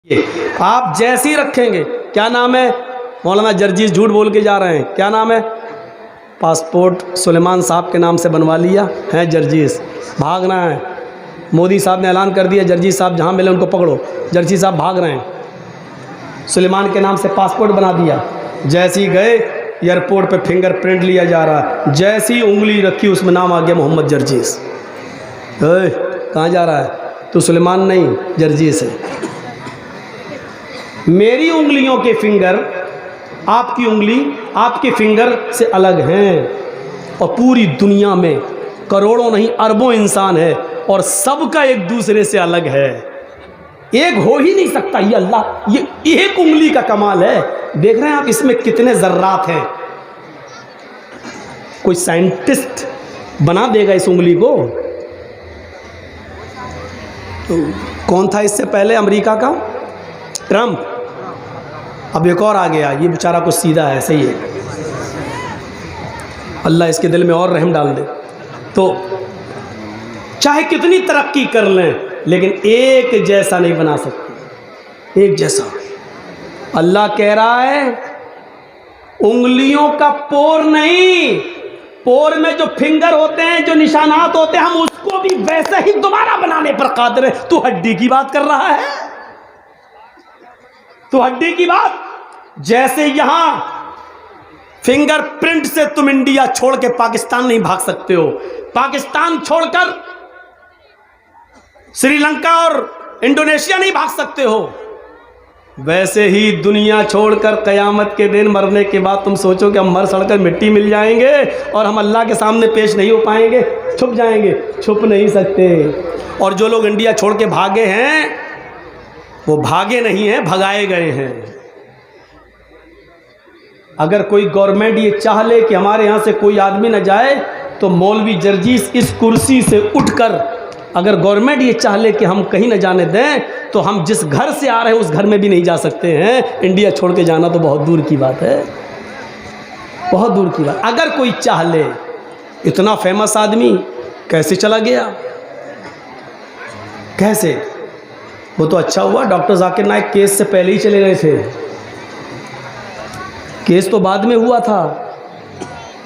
آپ جیسی رکھیں گے. کیا نام ہے؟ مولانا جرجیس جھوٹ بول کے جا رہے ہیں. کیا نام ہے؟ پاسپورٹ سلیمان صاحب کے نام سے بنوا لیا ہے. جرجیس بھاگنا ہے. مودی صاحب نے اعلان کر دیا جرجیس صاحب جہاں ملے ان کو پکڑو. جرجیس صاحب بھاگ رہے ہیں. سلیمان کے نام سے پاسپورٹ بنا دیا. جیسی گئے ایئرپورٹ پہ فنگر پرنٹ لیا جا رہا ہے. جیسی انگلی رکھی اس میں نام آ گیا محمد جرجیس. کہاں جا رہا ہے؟ تو سلیمان نہیں جرجیس ہے. میری انگلیوں کے فنگر آپ کی انگلی آپ کے فنگر سے الگ ہیں. اور پوری دنیا میں کروڑوں نہیں اربوں انسان ہے اور سب کا ایک دوسرے سے الگ ہے. ایک ہو ہی نہیں سکتا. یہ اللہ یہ ایک انگلی کا کمال ہے. دیکھ رہے ہیں آپ اس میں کتنے ذرات ہیں. کوئی سائنٹسٹ بنا دے گا اس انگلی کو. کون تھا اس سے پہلے امریکہ کا؟ ٹرمپ. اب ایک اور آ گیا. یہ بیچارہ کچھ سیدھا ہے. صحیح ہے. اللہ اس کے دل میں اور رحم ڈال دے. تو چاہے کتنی ترقی کر لیں لیکن ایک جیسا نہیں بنا سکتے. ایک جیسا. اللہ کہہ رہا ہے انگلیوں کا پور نہیں. پور میں جو فنگر ہوتے ہیں جو نشانات ہوتے ہیں ہم اس کو بھی ویسے ہی دوبارہ بنانے پر قادر ہے. تو ہڈی کی بات کر رہا ہے. تو ہڈی کی بات. جیسے یہاں فنگر پرنٹ سے تم انڈیا چھوڑ کے پاکستان نہیں بھاگ سکتے ہو. پاکستان چھوڑ کر سری لنکا اور انڈونیشیا نہیں بھاگ سکتے ہو. ویسے ہی دنیا چھوڑ کر قیامت کے دن مرنے کے بعد تم سوچو کہ ہم مر سڑ کر مٹی مل جائیں گے اور ہم اللہ کے سامنے پیش نہیں ہو پائیں گے. چھپ جائیں گے. چھپ نہیں سکتے. اور جو لوگ انڈیا چھوڑ کے بھاگے ہیں وہ بھاگے نہیں ہیں بھگائے گئے ہیں. اگر کوئی گورنمنٹ یہ چاہ لے کہ ہمارے یہاں سے کوئی آدمی نہ جائے تو مولوی جرجیس اس کرسی سے اٹھ کر اگر گورنمنٹ یہ چاہ لے کہ ہم کہیں نہ جانے دیں تو ہم جس گھر سے آ رہے ہیں اس گھر میں بھی نہیں جا سکتے ہیں. انڈیا چھوڑ کے جانا تو بہت دور کی بات ہے. بہت دور کی بات. اگر کوئی چاہ لے. اتنا فیمس آدمی کیسے چلا گیا؟ کیسے؟ وہ تو اچھا ہوا ڈاکٹر ذاکر نائک کیس سے پہلے ہی چلے گئے تھے. کیس تو بعد میں ہوا تھا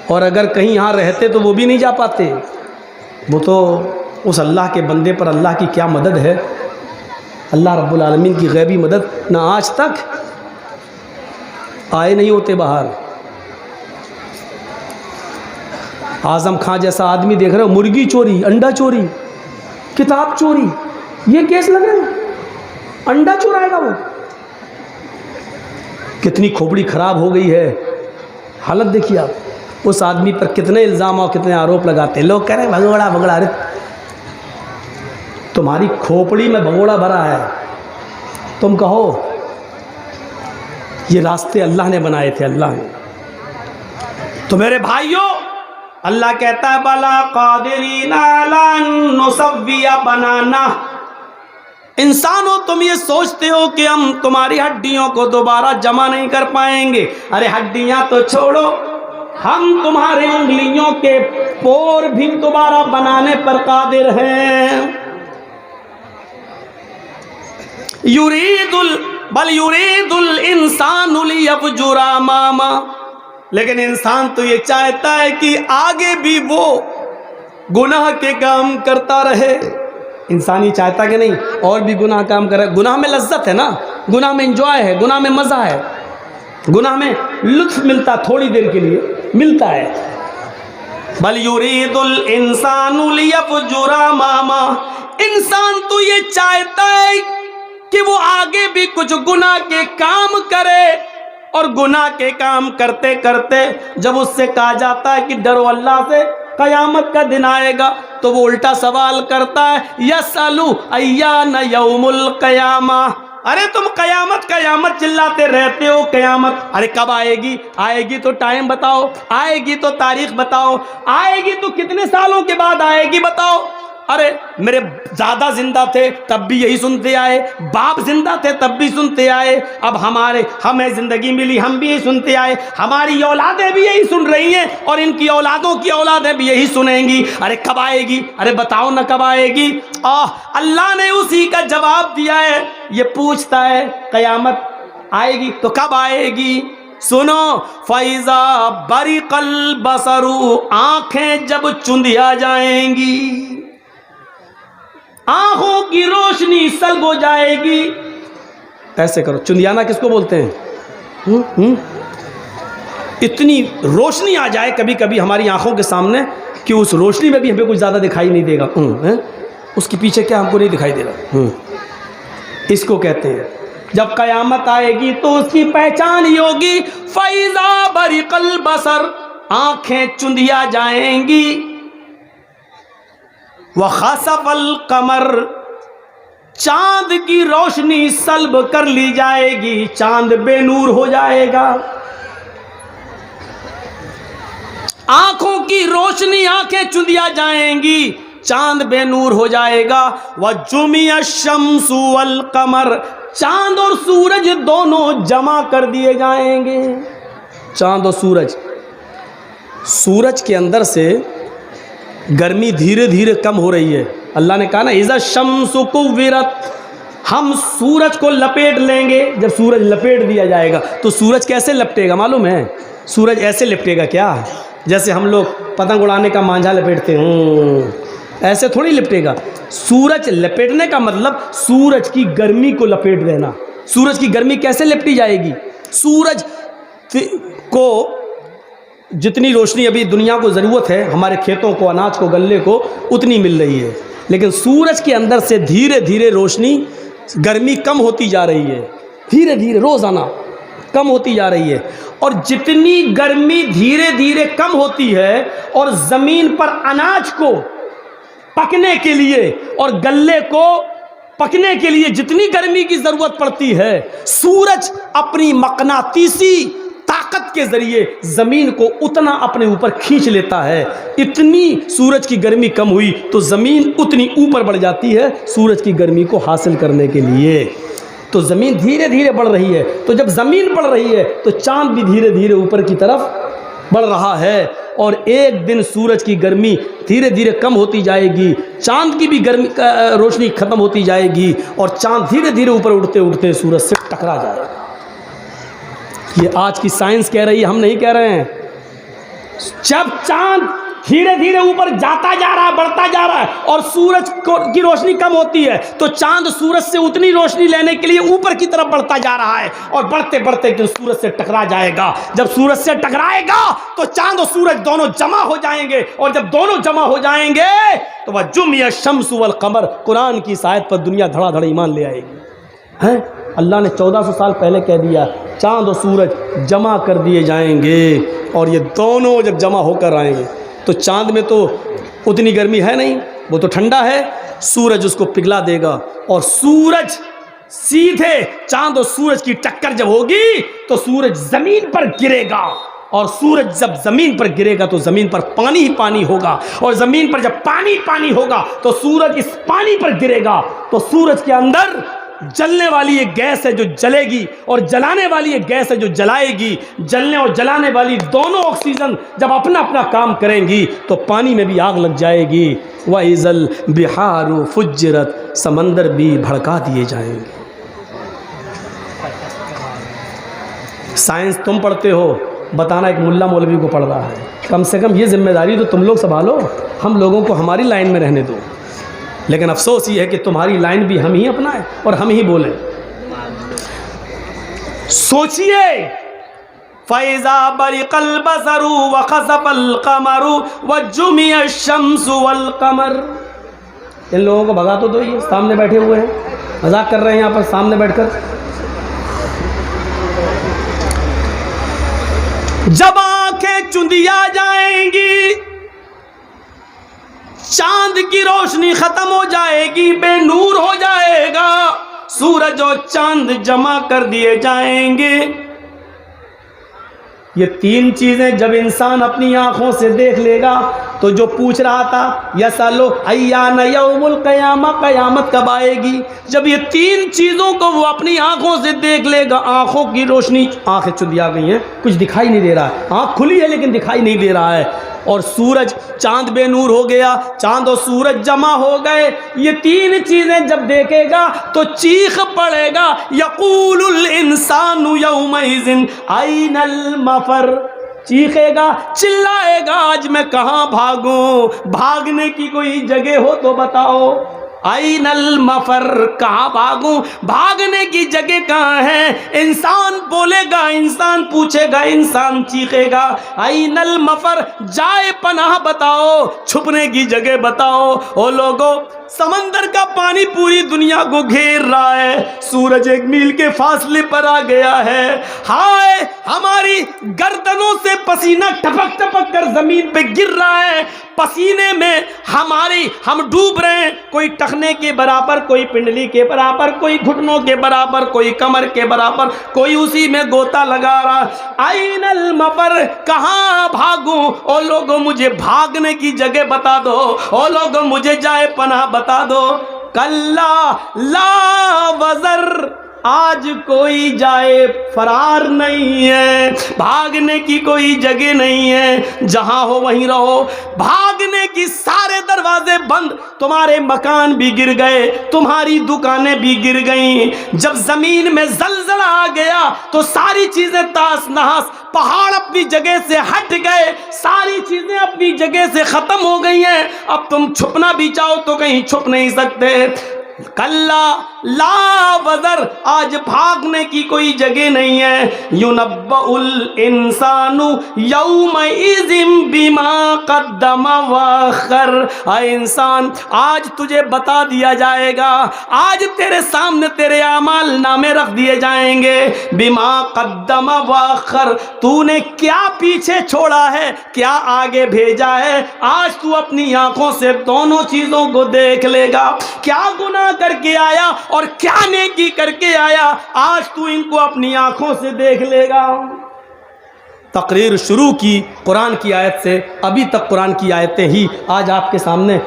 اور اگر کہیں یہاں رہتے تو وہ بھی نہیں جا پاتے. وہ تو اس اللہ کے بندے پر اللہ کی کیا مدد ہے. اللہ رب العالمین کی غیبی مدد. نہ آج تک آئے نہیں ہوتے باہر. اعظم خان جیسا آدمی دیکھ رہے ہو مرغی چوری انڈا چوری کتاب چوری یہ کیس لگے. انڈا چورائے گا وہ. کتنی کھوپڑی خراب ہو گئی ہے. حالت دیکھیے آپ. اس آدمی پر کتنے الزام اور کتنے آروپ لگاتے ہیں. لوگ کہہ رہے ہیں بھگوڑا بھگوڑا. ارے تمہاری کھوپڑی میں بھگوڑا بھرا ہے. تم کہو یہ راستے اللہ نے بنائے تھے. اللہ نے. تو میرے بھائیوں اللہ کہتا ہے بلا قادرین علی ان نسوی بنانا. انسانوں تم یہ سوچتے ہو کہ ہم تمہاری ہڈیوں کو دوبارہ جمع نہیں کر پائیں گے. ارے ہڈیاں تو چھوڑو ہم تمہارے انگلیوں کے پور بھی دوبارہ بنانے پر قادر ہیں. بل یرید الانسان لیفجر اماما. لیکن انسان تو یہ چاہتا ہے کہ آگے بھی وہ گناہ کے کام کرتا رہے. انسان یہ چاہتا کہ نہیں اور بھی گناہ کام کرے. گناہ میں لذت ہے نا. گناہ میں انجوائے ہے. گناہ میں مزہ ہے. گناہ میں لطف ملتا تھوڑی دیر کے لیے ملتا ہے. بل یرید الانسان لیفجر اماما. انسان تو یہ چاہتا ہے کہ وہ آگے بھی کچھ گناہ کے کام کرے اور گناہ کے کام کرتے کرتے جب اس سے کہا جاتا ہے کہ ڈرو اللہ سے قیامت کا دن آئے گا تو وہ الٹا سوال کرتا ہے یسألو ایان یوم القیامہ. ارے تم قیامت قیامت چلاتے رہتے ہو. قیامت ارے کب آئے گی؟ آئے گی تو ٹائم بتاؤ. آئے گی تو تاریخ بتاؤ. آئے گی تو کتنے سالوں کے بعد آئے گی بتاؤ. ارے میرے دادا زندہ تھے تب بھی یہی سنتے آئے، باپ زندہ تھے تب بھی سنتے آئے، اب ہمیں زندگی ملی ہم بھی یہی سنتے آئے، ہماری اولادیں بھی یہی سن رہی ہیں اور ان کی اولادوں کی اولادیں بھی یہی سنیں گی۔ ارے کب آئے گی؟ ارے بتاؤ نہ کب آئے گی؟ اللہ نے اسی کا جواب دیا ہے۔ یہ پوچھتا ہے قیامت آئے گی تو کب آئے گی؟ سنو، فَإِذَا بَرِقَ الْبَصَرُ، آنکھیں جب چندیا جائیں گی، آنکھوں کی روشنی سلب ہو جائے گی۔ ایسے کرو، چندیانا کس کو بولتے ہیں؟ اتنی روشنی آ جائے کبھی کبھی ہماری آنکھوں کے سامنے کہ اس روشنی میں بھی ہمیں کچھ زیادہ دکھائی نہیں دے گا، اس کے پیچھے کیا ہم کو نہیں دکھائی دے گا، اس کو کہتے ہیں جب قیامت آئے گی تو اس کی پہچان ہی ہوگی۔ فَإِذَا بَرِقَ الْبَصَرُ، آنکھیں چندیا جائیں گی۔ وَخَسَفَ الْقَمَرُ، چاند کی روشنی سلب کر لی جائے گی، چاند بے نور ہو جائے گا۔ آنکھوں کی روشنی، آنکھیں چندیا جائیں گی، چاند بے نور ہو جائے گا۔ وَجُمِعَ الشَّمْسُ وَالْقَمَرُ، چاند اور سورج دونوں جمع کر دیے جائیں گے۔ چاند اور سورج کے اندر سے گرمی دھیرے دھیرے کم ہو رہی ہے۔ اللہ نے کہا نا اِذَا الشَّمْسُ كُوِّرَتْ، ہم سورج کو لپیٹ لیں گے۔ جب سورج لپیٹ دیا جائے گا تو سورج کیسے لپٹے گا معلوم ہے؟ سورج ایسے لپٹے گا کیا؟ جیسے ہم لوگ پتنگ اڑانے کا مانجھا لپیٹتے ہیں، ایسے تھوڑی لپٹے گا۔ سورج لپیٹنے کا مطلب سورج کی گرمی کو لپیٹ دینا۔ سورج کی گرمی کیسے لپٹی جائے گی؟ سورج کو جتنی روشنی ابھی دنیا کو ضرورت ہے، ہمارے کھیتوں کو، اناج کو، غلے کو، اتنی مل رہی ہے، لیکن سورج کے اندر سے دھیرے دھیرے روشنی، گرمی کم ہوتی جا رہی ہے، دھیرے دھیرے روزانہ کم ہوتی جا رہی ہے۔ اور جتنی گرمی دھیرے دھیرے کم ہوتی ہے اور زمین پر اناج کو پکنے کے لیے اور غلے کو پکنے کے لیے جتنی گرمی کی ضرورت پڑتی ہے، سورج اپنی مقناطیسی طاقت کے ذریعے زمین کو اتنا اپنے اوپر کھینچ لیتا ہے۔ اتنی سورج کی گرمی کم ہوئی تو زمین اتنی اوپر بڑھ جاتی ہے سورج کی گرمی کو حاصل کرنے کے لیے۔ تو زمین دھیرے دھیرے بڑھ رہی ہے، تو جب زمین بڑھ رہی ہے تو چاند بھی دھیرے دھیرے اوپر کی طرف بڑھ رہا ہے، اور ایک دن سورج کی گرمی دھیرے دھیرے کم ہوتی جائے گی، چاند کی بھی گرمی روشنی ختم ہوتی جائے گی، اور چاند دھیرے دھیرے اوپر اڑتے اڑتے سورج سے ٹکرا جائے گا۔ یہ آج کی سائنس کہہ رہی ہے، ہم نہیں کہہ رہے ہیں۔ جب چاند دھیرے دھیرے اوپر جاتا جا رہا ہے، بڑھتا جا رہا ہے، اور سورج کی روشنی کم ہوتی ہے، تو چاند سورج سے اتنی روشنی لینے کے لیے اوپر کی طرف بڑھتا جا رہا ہے، اور بڑھتے بڑھتے ایک دن سورج سے ٹکرا جائے گا۔ جب سورج سے ٹکرائے گا تو چاند اور سورج دونوں جمع ہو جائیں گے، اور جب دونوں جمع ہو جائیں گے تو وَجُمِعَ الشَّمْسُ وَالْقَمَرُ، قرآن کی اس آیت پر دنیا دھڑا دھڑ ایمان لے آئے گی۔ اللہ نے 1400 سال پہلے کہہ دیا چاند اور سورج جمع کر دیے جائیں گے، اور یہ دونوں جب جمع ہو کر آئیں گے تو چاند میں تو اتنی گرمی ہے نہیں، وہ تو ٹھنڈا ہے، سورج اس کو پگھلا دے گا، اور سورج سیدھے چاند اور سورج کی ٹکر جب ہوگی تو سورج زمین پر گرے گا، اور سورج جب زمین پر گرے گا تو زمین پر پانی ہی پانی ہوگا، اور زمین پر جب پانی پانی ہوگا تو سورج اس پانی پر گرے گا، تو سورج کے اندر جلنے والی ایک گیس ہے جو جلے گی، اور جلانے والی ایک گیس ہے جو جلائے گی۔ جلنے اور جلانے والی دونوں آکسیجن جب اپنا اپنا کام کریں گی تو پانی میں بھی آگ لگ جائے گی۔ وَإِذَا الْبِحَارُ فُجِّرَتْ، سمندر بھی بھڑکا دیے جائیں گے۔ سائنس تم پڑھتے ہو، بتانا ایک ملا مولوی کو پڑھ رہا ہے، کم سے کم یہ ذمہ داری تو تم لوگ سنبھالو، ہم لوگوں کو ہماری لائن میں رہنے دو۔ لیکن افسوس یہ ہے کہ تمہاری لائن بھی ہم ہی اپنائیں اور ہم ہی بولیں۔ سوچئے فَإِذَا بَرِقَ الْبَصَرُ وَخَسَفَ الْقَمَرُ وَجُمِعَ الشَّمْسُ وَالْقَمَرُ۔ ان لوگوں کو بھگا تو دو، یہ سامنے بیٹھے ہوئے ہیں، مذاق کر رہے ہیں یہاں پر سامنے بیٹھ کر۔ جب آنکھیں چندیا جائیں گی، چاند کی روشنی ختم ہو جائے گی، بے نور ہو جائے گا، سورج اور چاند جمع کر دیے جائیں گے، یہ تین چیزیں جب انسان اپنی آنکھوں سے دیکھ لے گا تو جو پوچھ رہا تھا یسالو ایان یوم القیامہ، قیامت کب آئے گی، جب یہ تین چیزوں کو وہ اپنی آنکھوں سے دیکھ لے گا، آنکھوں کی روشنی، آنکھیں چندیا گئی ہیں، کچھ دکھائی نہیں دے رہا ہے، آنکھ کھلی ہے لیکن دکھائی نہیں دے رہا ہے، اور سورج، چاند بے نور ہو گیا، چاند اور سورج جمع ہو گئے، یہ تین چیزیں جب دیکھے گا تو چیخ پڑے گا، یقول الانسان یومئذ این المفر، چیخے گا، چلائے گا، آج میں کہاں بھاگوں، بھاگنے کی کوئی جگہ ہو تو بتاؤ، این المفر، کہاں بھاگوں، بھاگنے کی جگہ کہاں ہے، انسان بولے گا، انسان پوچھے گا، انسان چیخے گا، این المفر، جائے پناہ بتاؤ، چھپنے کی جگہ بتاؤ۔ او لوگو، سمندر کا پانی پوری دنیا کو گھیر رہا ہے، سورج 1 میل کے فاصلے پر آ گیا ہے، ہائے ہماری گردنوں سے پسینہ ٹپک ٹپک کر زمین پہ گر رہا ہے، پسینے میں ہم ڈوب رہے ہیں، کوئی ٹخنے کے برابر، کوئی پنڈلی کے برابر، کوئی گھٹنوں کے برابر، کوئی کمر کے برابر، کوئی اسی میں گوتا لگا رہا، این المفر، کہاں بھاگوں، او لوگوں مجھے بھاگنے کی جگہ بتا دو، او لوگوں مجھے جائے پناہ بتا دو۔ کلا لا وزر، آج کوئی جائے فرار نہیں ہے، بھاگنے کی کوئی جگہ نہیں ہے، جہاں ہو وہیں رہو، بھاگنے کی سارے دروازے بند، تمہارے مکان بھی گر گئے، تمہاری دکانیں بھی گر گئیں، جب زمین میں زلزلہ آ گیا تو ساری چیزیں تاس نہاس، پہاڑ اپنی جگہ سے ہٹ گئے، ساری چیزیں اپنی جگہ سے ختم ہو گئی ہیں، اب تم چھپنا بھی چاہو تو کہیں چھپ نہیں سکتے۔ کلا لا وزر، آج بھاگنے کی کوئی جگہ نہیں ہے، یُنَبَّأُ الْإِنسَانُ یَوْمَئِذٍ بِمَا قَدَّمَ وَأَخَّرَ، اے انسان آج تجھے بتا دیا جائے گا، آج تیرے سامنے تیرے اعمال نامے رکھ دیے جائیں گے، بِمَا قَدَّمَ وَأَخَّرَ، تو نے کیا پیچھے چھوڑا ہے، کیا آگے بھیجا ہے، آج تو اپنی آنکھوں سے دونوں چیزوں کو دیکھ لے گا، کیا گناہ کر کے آیا اور کیا نیکی کر کے آیا، آج تو ان کو اپنی آنکھوں سے دیکھ لے گا۔ تقریر شروع کی قرآن کی آیت سے، ابھی تک قرآن کی آیتیں ہی آج آپ کے سامنے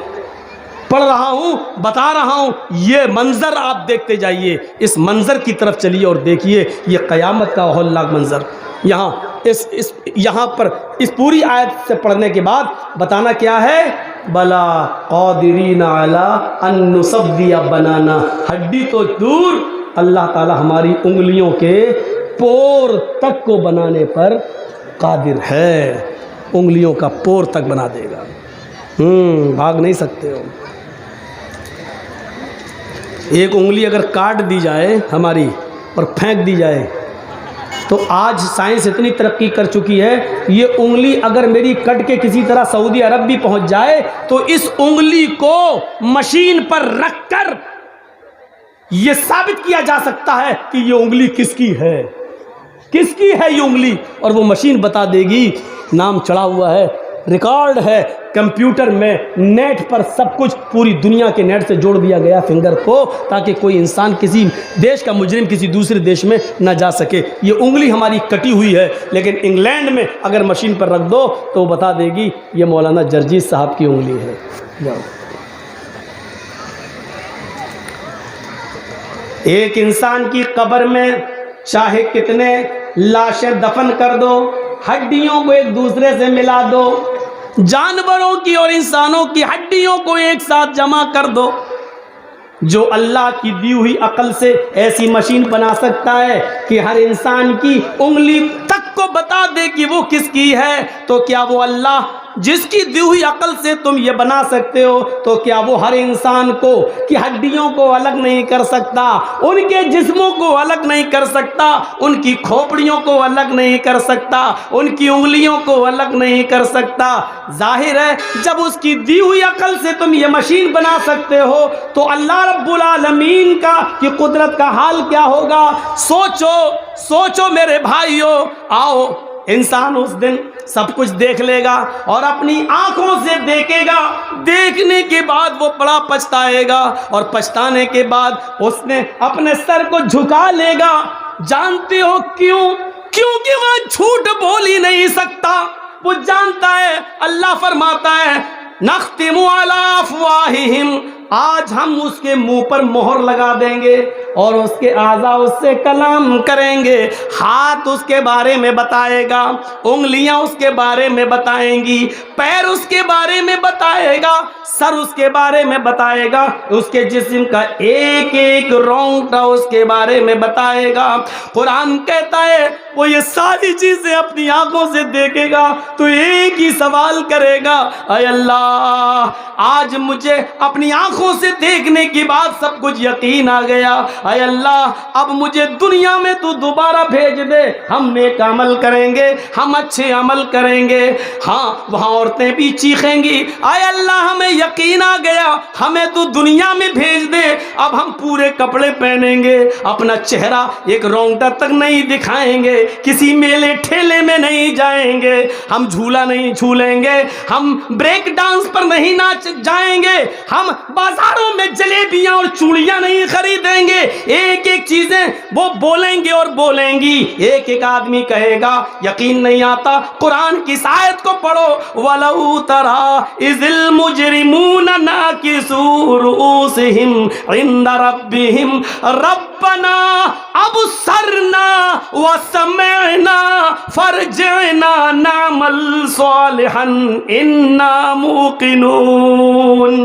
پڑھ رہا ہوں، بتا رہا ہوں، یہ منظر آپ دیکھتے جائیے، اس منظر کی طرف چلیے اور دیکھیے، یہ قیامت کا ہولناک منظر۔ یہاں پر اس پوری آیت سے پڑھنے کے بعد بتانا کیا ہے، بلا قادرین علی ان نصوی بنانا، ہڈی تو دور، اللہ تعالی ہماری انگلیوں کے پور تک کو بنانے پر قادر ہے، انگلیوں کا پور تک بنا دے گا، بھاگ نہیں سکتے ہو۔ ایک انگلی اگر کاٹ دی جائے ہماری اور پھینک دی جائے تو آج سائنس اتنی ترقی کر چکی ہے، یہ انگلی اگر میری کٹ کے کسی طرح سعودی عرب بھی پہنچ جائے تو اس انگلی کو مشین پر رکھ کر یہ ثابت کیا جا سکتا ہے کہ یہ انگلی کس کی ہے، کس کی ہے یہ انگلی، اور وہ مشین بتا دے گی، نام چڑھا ہوا ہے، ریکارڈ ہے کمپیوٹر میں، نیٹ پر سب کچھ پوری دنیا کے نیٹ سے جوڑ دیا گیا فنگر کو، تاکہ کوئی انسان کسی دیش کا مجرم کسی دوسرے دیش میں نہ جا سکے۔ یہ انگلی ہماری کٹی ہوئی ہے، لیکن انگلینڈ میں اگر مشین پر رکھ دو تو وہ بتا دے گی یہ مولانا جرجیت صاحب کی انگلی ہے۔ جاؤ، ایک انسان کی قبر میں چاہے کتنے لاشیں دفن کر دو، ہڈیوں کو ایک دوسرے سے ملا دو، جانوروں کی اور انسانوں کی ہڈیوں کو ایک ساتھ جمع کر دو، جو اللہ کی دی ہوئی عقل سے ایسی مشین بنا سکتا ہے کہ ہر انسان کی انگلی تک کو بتا دے کہ وہ کس کی ہے، تو کیا وہ اللہ جس کی دی ہوئی عقل سے تم یہ بنا سکتے ہو، تو کیا وہ ہر انسان کو کی ہڈیوں کو الگ نہیں کر سکتا، ان کے جسموں کو الگ نہیں کر سکتا، ان کی کھوپڑیوں کو الگ نہیں کر سکتا، ان کی انگلیوں کو الگ نہیں کر سکتا؟ ظاہر ہے جب اس کی دی ہوئی عقل سے تم یہ مشین بنا سکتے ہو تو اللہ رب العالمین کا کی قدرت کا حال کیا ہوگا؟ سوچو میرے بھائیو، آؤ انسان اس دن سب کچھ دیکھ لے گا اور اپنی آنکھوں سے دیکھے گا، دیکھنے کے بعد وہ بڑا پچھتائے گا، اور پچھتانے کے بعد اس نے اپنے سر کو جھکا لے گا۔ جانتے ہو کیوں؟ کیونکہ وہ جھوٹ بول ہی نہیں سکتا، وہ جانتا ہے۔ اللہ فرماتا ہے نختم علی افواہہم، آج ہم اس کے منہ پر مہر لگا دیں گے اور اس کے اعضاء اس سے کلام کریں گے۔ ہاتھ اس کے بارے میں بتائے گا، انگلیاں اس کے بارے میں بتائیں گی، پیر اس کے بارے میں بتائے گا، سر اس کے بارے میں بتائے گا، اس کے جسم کا ایک ایک رونگٹا اس کے بارے میں بتائے گا۔ قرآن کہتا ہے وہ یہ ساری چیزیں اپنی آنکھوں سے دیکھے گا تو ایک ہی سوال کرے گا، اے اللہ آج مجھے اپنی آنکھوں سے دیکھنے کی بعد سب کچھ یقین آ گیا، اے اللہ اب مجھے دنیا میں تو دوبارہ بھیج دے، ہم نیک عمل کریں گے، ہم اچھے عمل کریں گے۔ ہاں وہاں عورتیں بھی چیخیں گی، اے اللہ ہمیں یقین آ گیا، ہمیں تو دنیا میں بھیج دے، اب ہم پورے کپڑے پہنیں گے، اپنا چہرہ ایک رونگٹا تک نہیں دکھائیں گے، کسی میلے ٹھیلے میں نہیں جائیں گے، ہم جھولا نہیں جھولیں گے، ہم بریک ڈانس پر نہیں ناچ جائیں گے، ہم بازاروں میں جلیبیاں اور چوڑیاں نہیں خریدیں گے۔ ایک ایک چیزیں وہ بولیں گے اور بولیں گی، ایک ایک آدمی کہے گا۔ یقین نہیں آتا قرآن کی آیت کو پڑھو، وَلَوْ تَرَىٰ إِذِ الْمُجْرِمُونَ نَاكِسُو رُؤُوسِهِمْ عِنْدَ رَبِّهِمْ رَبَّنَا أَبْصَرْنَا وَسَمِعْنَا فَارْجِعْنَا نَعْمَلْ صَالِحًا إِنَّا مُوقِنُونَ۔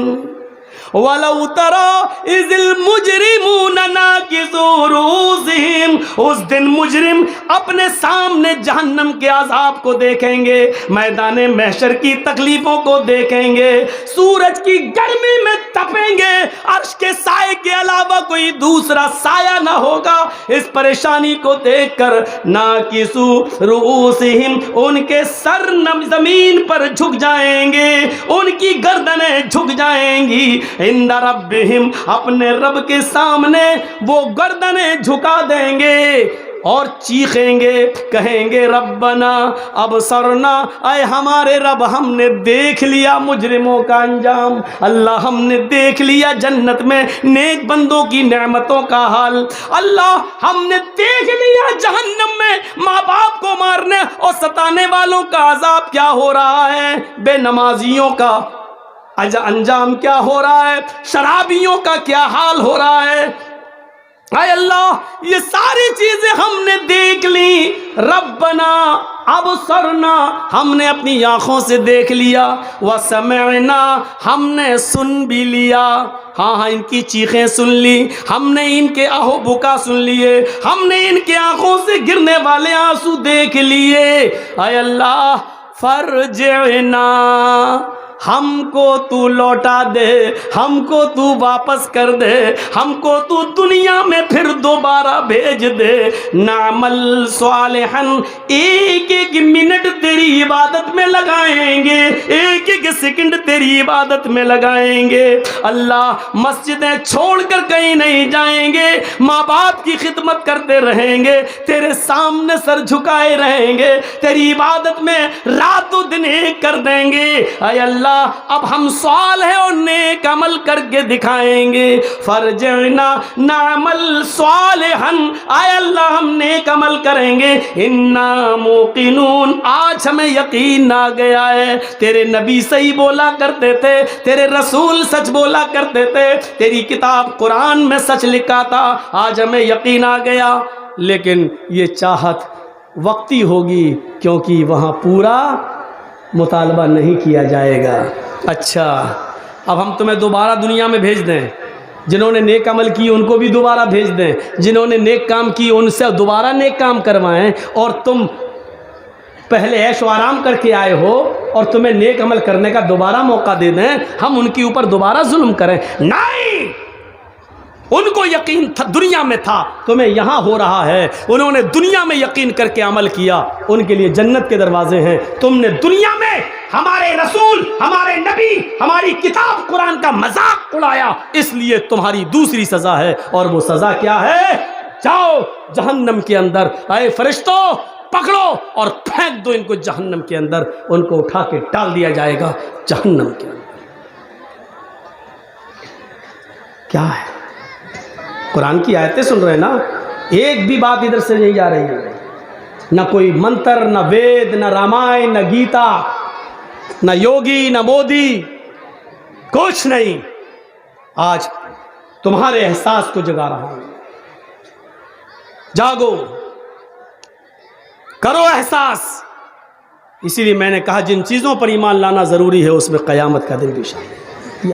وَلَوْ تَرَىٰ إِذِ الْمُجْرِمُونَ نَاكِسُو رُؤُوسِهِمْ، اس دن مجرم اپنے سامنے جہنم کے عذاب کو دیکھیں گے، میدان محشر کی تکلیفوں کو دیکھیں گے، سورج کی گرمی میں تپیں گے، عرش کے سائے کے علاوہ کوئی دوسرا سایہ نہ ہوگا۔ اس پریشانی کو دیکھ کر ناکسو رؤوسہم، ان کے سر زمین پر جھک جائیں گے، ان کی گردنیں جھک جائیں گی، عند ربہم، اپنے رب کے سامنے وہ گردنیں جھکا دیں گے اور چیخیں گے، کہیں گے ربنا ابصرنا، اے ہمارے رب ہم نے دیکھ لیا مجرموں کا انجام، اللہ ہم نے دیکھ لیا جنت میں نیک بندوں کی نعمتوں کا حال، اللہ ہم نے دیکھ لیا جہنم میں ماں باپ کو مارنے اور ستانے والوں کا عذاب کیا ہو رہا ہے، بے نمازیوں کا انجام کیا ہو رہا ہے، شرابیوں کا کیا حال ہو رہا ہے۔ اے اللہ یہ ساری چیزیں ہم نے دیکھ لی، ربنا ابصرنا، ہم نے اپنی آنکھوں سے دیکھ لیا، وسمعنا، ہم نے سن بھی لیا، ہاں ان کی چیخیں سن لی، ہم نے ان کے آہو بکا سن لیے، ہم نے ان کے آنکھوں سے گرنے والے آنسو دیکھ لیے، اے اللہ فرجعنا، ہم کو تو لوٹا دے، ہم کو تو واپس کر دے، ہم کو تو دنیا میں پھر دوبارہ بھیج دے، نعمل صالحا، ایک ایک منٹ تیری عبادت میں لگائیں گے، ایک ایک سیکنڈ تیری عبادت میں لگائیں گے، اللہ مسجدیں چھوڑ کر کہیں نہیں جائیں گے، ماں باپ کی خدمت کرتے رہیں گے، تیرے سامنے سر جھکائے رہیں گے، تیری عبادت میں رات و دن ایک کر دیں گے، اے اللہ اب ہم صالح اور نیک عمل کر کے دکھائیں گے، فرجعنا نعمل صالحا، اے اللہ ہم نیک عمل کریں گے، انا موقنون، آج ہمیں یقین آ گیا ہے، تیرے نبی صحیح بولا کرتے تھے، تیرے رسول سچ بولا کرتے تھے، تیری کتاب قرآن میں سچ لکھا تھا، آج ہمیں یقین آ گیا، لیکن یہ چاہت وقتی ہوگی کیونکہ وہاں پورا مطالبہ نہیں کیا جائے گا۔ اچھا اب ہم تمہیں دوبارہ دنیا میں بھیج دیں، جنہوں نے نیک عمل کی ان کو بھی دوبارہ بھیج دیں، جنہوں نے نیک کام کی ان سے دوبارہ نیک کام کروائیں، اور تم پہلے عیش و آرام کر کے آئے ہو اور تمہیں نیک عمل کرنے کا دوبارہ موقع دے دیں، ہم ان کے اوپر دوبارہ ظلم کریں؟ نہیں، ان کو یقین تھا دنیا میں تھا، تمہیں یہاں ہو رہا ہے، انہوں نے دنیا میں یقین کر کے عمل کیا، ان کے لیے جنت کے دروازے ہیں، تم نے دنیا میں ہمارے رسول، ہمارے نبی، ہماری کتاب قرآن کا مذاق اڑایا، اس لیے تمہاری دوسری سزا ہے، اور وہ سزا کیا ہے؟ جاؤ جہنم کے اندر، اے فرشتوں پکڑو اور پھینک دو ان کو جہنم کے اندر، ان کو اٹھا کے ڈال دیا جائے گا جہنم کے اندر۔ کیا ہے؟ قرآن کی آیتیں سن رہے ہیں نا، ایک بھی بات ادھر سے نہیں جا رہی ہے، نہ کوئی منتر، نہ وید، نہ رامائن، نہ گیتا، نہ یوگی، نہ مودی، کچھ نہیں. آج تمہارے احساس کو جگا رہا ہوں. جاگو، کرو احساس. اسی لیے میں نے کہا جن چیزوں پر ایمان لانا ضروری ہے اس میں قیامت کا دن بھی شامل ہے.